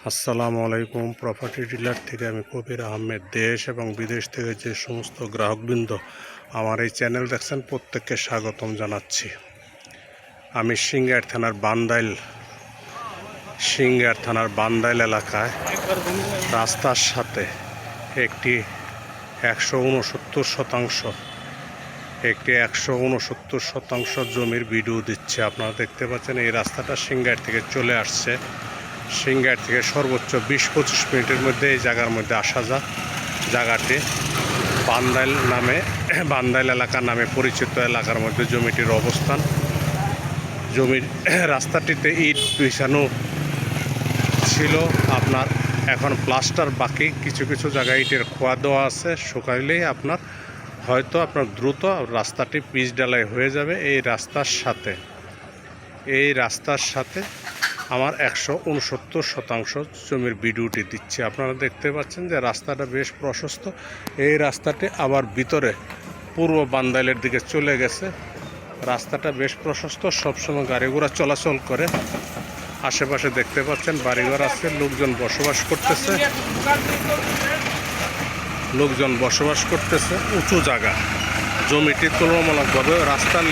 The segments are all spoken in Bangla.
আসসালামু আলাইকুম। প্রপার্টি ডিলার থেকে আমি কবির আহমেদ। দেশ এবং বিদেশ থেকে যে সমস্ত গ্রাহকবৃন্দ আমার এই চ্যানেল দেখছেন, প্রত্যেককে স্বাগতম জানাচ্ছি। আমি সিংগার থানার বান্দাইল এলাকায় রাস্তার সাথে একটি 169% জমির ভিডিও দিচ্ছে। আপনারা দেখতে পাচ্ছেন এই রাস্তাটা সিংগার থেকে চলে আসছে। সিংগার থেকে সর্বোচ্চ 20-25 মিনিটের মধ্যে এই জায়গার মধ্যে আসা যায়। জায়গাটি বান্দাইল এলাকা নামে পরিচিত এলাকার মধ্যে জমিটির অবস্থান। জমির রাস্তাটিতে ইট বিছানো ছিল, আপনার এখন প্লাস্টার বাকি। কিছু কিছু জায়গায় ইটের খোয়া দেওয়া আছে, শুকাইলেই আপনার দ্রুত রাস্তাটি পিচ ঢালাই হয়ে যাবে। এই রাস্তার সাথে আমার 169% জমির ভিডিওটি দিচ্ছে। আপনারা দেখতে পাচ্ছেন যে রাস্তাটা বেশ প্রশস্ত। এই রাস্তাটি আবার ভিতরে পূর্ব বান্দাইলের দিকে চলে গেছে। রাস্তাটা বেশ প্রশস্ত, সবসময় গাড়ি ঘোড়া চলাচল করে। আশেপাশে দেখতে পাচ্ছেন বাড়িঘর আছে, লোকজন বসবাস করতেছে। উঁচু জায়গা, জমিটি তুলনামূলকভাবে রাস্তার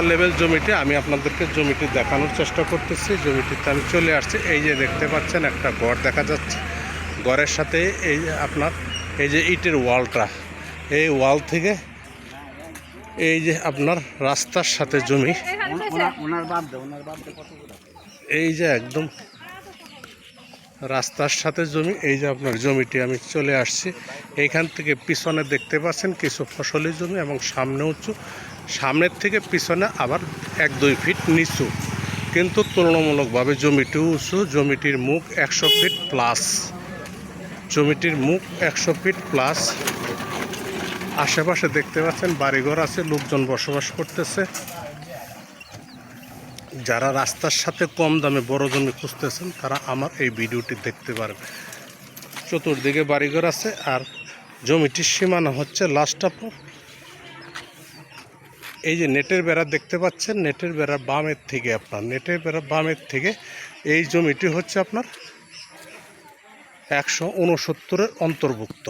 লেভেল জমিটি। আমি আপনাদেরকে জমিটি দেখানোর চেষ্টা করতেছি। জমিটিতে আমি চলে আসছি। এই যে দেখতে পাচ্ছেন একটা ঘর দেখা যাচ্ছে। ঘরের সাথে এই যে ইটের ওয়ালটা, এই ওয়াল থেকে এই যে আপনার রাস্তার সাথে জমি, এই যে একদম রাস্তার সাথে জমি। এই যে আপনার জমিটি আমি চলে আসছি। এইখান থেকে পিছনে দেখতে পাচ্ছেন কিছু ফসলি জমি এবং সামনে উঁচু, সামনের থেকে পিছনে আবার 1-2 ফিট নিচু, কিন্তু তুলনামূলকভাবে জমিটি উঁচু। জমিটির মুখ 100 ফিট প্লাস। আশেপাশে দেখতে পাচ্ছেন বাড়িঘর আছে, লোকজন বসবাস করতেছে। যারা রাস্তার সাথে কম দামে বড় জমি খুঁজতেছেন তারা আমার এই ভিডিওটি দেখতে পারেন। চতুর্দিকে বাড়িঘর আছে, আর জমিটির সীমানা হচ্ছে লাস্ট আপনার এই যে নেটের বেড়া দেখতে পাচ্ছেন। নেটের বেড়ার বামের থেকে এই জমিটি হচ্ছে আপনার 169-এর অন্তর্ভুক্ত,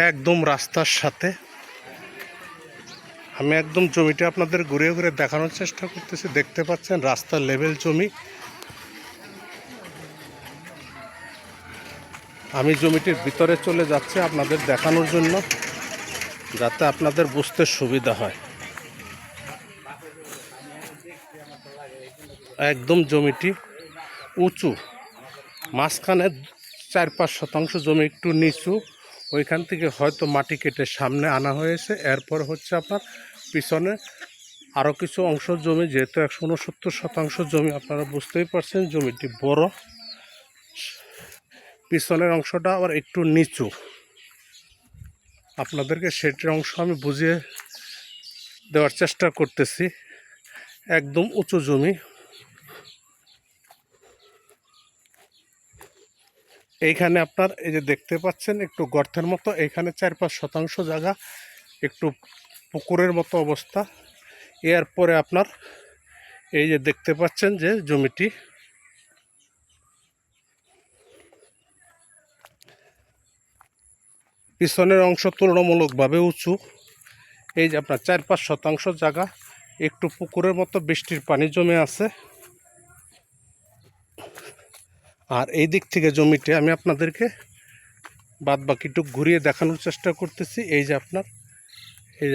একদম রাস্তার সাথে। আমি একদম জমিটি আপনাদের ঘুরে ঘুরে দেখানোর চেষ্টা করতেছি। দেখতে পাচ্ছেন রাস্তার লেভেল জমি। আমি জমিটির ভিতরে চলে যাচ্ছি আপনাদের দেখানোর জন্য, যাতে আপনাদের বুঝতে সুবিধা হয়। একদম জমিটি উঁচু, মাঝখানে 4-5% জমি একটু নিচু। ওইখান থেকে হয়তো মাটি কেটে সামনে আনা হয়েছে। এরপর হচ্ছে আপনার পিছনে আরও কিছু অংশ জমি, যেহেতু 169% জমি, আপনারা বুঝতেই পারছেন জমিটি বড়। পিছনের অংশটা আবার একটু নিচু। আপনাদেরকে সেটির অংশ আমি বুঝিয়ে দেওয়ার চেষ্টা করতেছি। একদম উঁচু জমি। এইখানে আপনার এই যে দেখতে পাচ্ছেন একটু গর্তের মতো, এইখানে 4-5% জায়গা একটু পুকুরের মতো অবস্থা। এরপরে আপনার এই যে দেখতে পাচ্ছেন যে জমিটি পিছনের অংশ তুলনামূলকভাবে উঁচু। এই যে আপনার 4-5% জায়গা একটু পুকুরের মতো, বৃষ্টির পানি জমে আছে। আর এই দিক থেকে জমিটি আমি আপনাদেরকে বাদবাকিটুকু ঘুরিয়ে দেখানোর চেষ্টা করতেছি। এই যে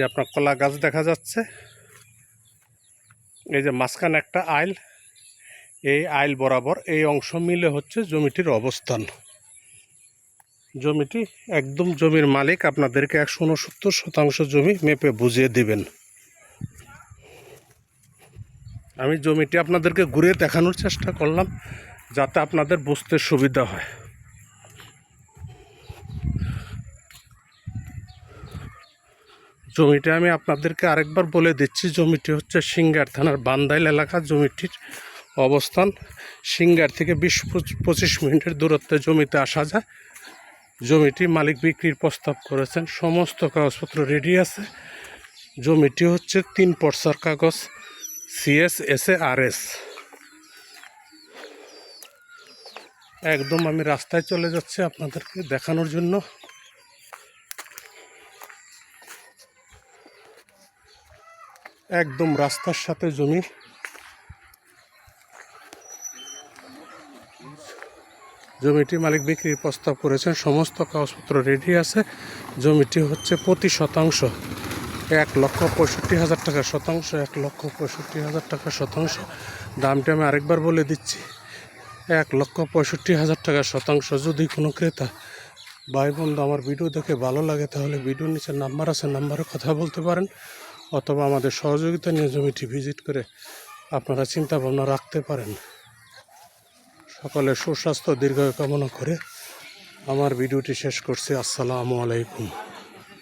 আপনার কলা গাছ দেখা যাচ্ছে। এই যে মাঝখানে একটা আইল, এই আইল বরাবর এই অংশ মিলে হচ্ছে জমিটির অবস্থান। জমিটি একদম জমির মালিক আপনাদেরকে 169% জমি মেপে বুঝিয়ে দিবেন। আমি জমিটি আপনাদেরকে ঘুরিয়ে দেখানোর চেষ্টা করলাম যাতে আপনাদের বুঝতে সুবিধা হয়। জমিটি আমি আপনাদেরকে আরেকবার বলে দিচ্ছি। জমিটি হচ্ছে সিংগার থানার বান্দাইল এলাকা। জমিটির অবস্থান সিংগার থেকে 20-25 মিনিটের দূরত্বে জমিতে আসা যায়। জমিটি মালিক বিক্রির প্রস্তাব করেছেন, সমস্ত কাগজপত্র রেডি আছে। জমিটি হচ্ছে 3 পর্সার কাগজ, CS SA RS। একদম আমি রাস্তায় চলে যাচ্ছি আপনাদেরকে দেখানোর জন্য। একদম রাস্তার সাথে জমি। জমিটি মালিক বিক্রির প্রস্তাব করেছেন, সমস্ত কাগজপত্র রেডি আছে। জমিটি হচ্ছে প্রতি শতাংশ 1,65,000 টাকা শতাংশ, 1,65,000 টাকা শতাংশ। দামটি আমি আরেকবার বলে দিচ্ছি, 1,65,000 টাকা শতাংশ। যদি কোনো ক্রেতা ভাই বন্ধু আমার ভিডিও দেখে ভালো লাগে তাহলে ভিডিওর নিচে নাম্বার আছে, নাম্বারে কথা বলতে পারেন, অথবা আমাদের সহযোগিতা নিয়ে জমিটি ভিজিট করে আপনারা চিন্তা ভাবনা রাখতে পারেন। সকলের সুস্বাস্থ্য দীর্ঘায়ু কামনা করে আমার ভিডিওটি শেষ করছি। আসসালামু আলাইকুম।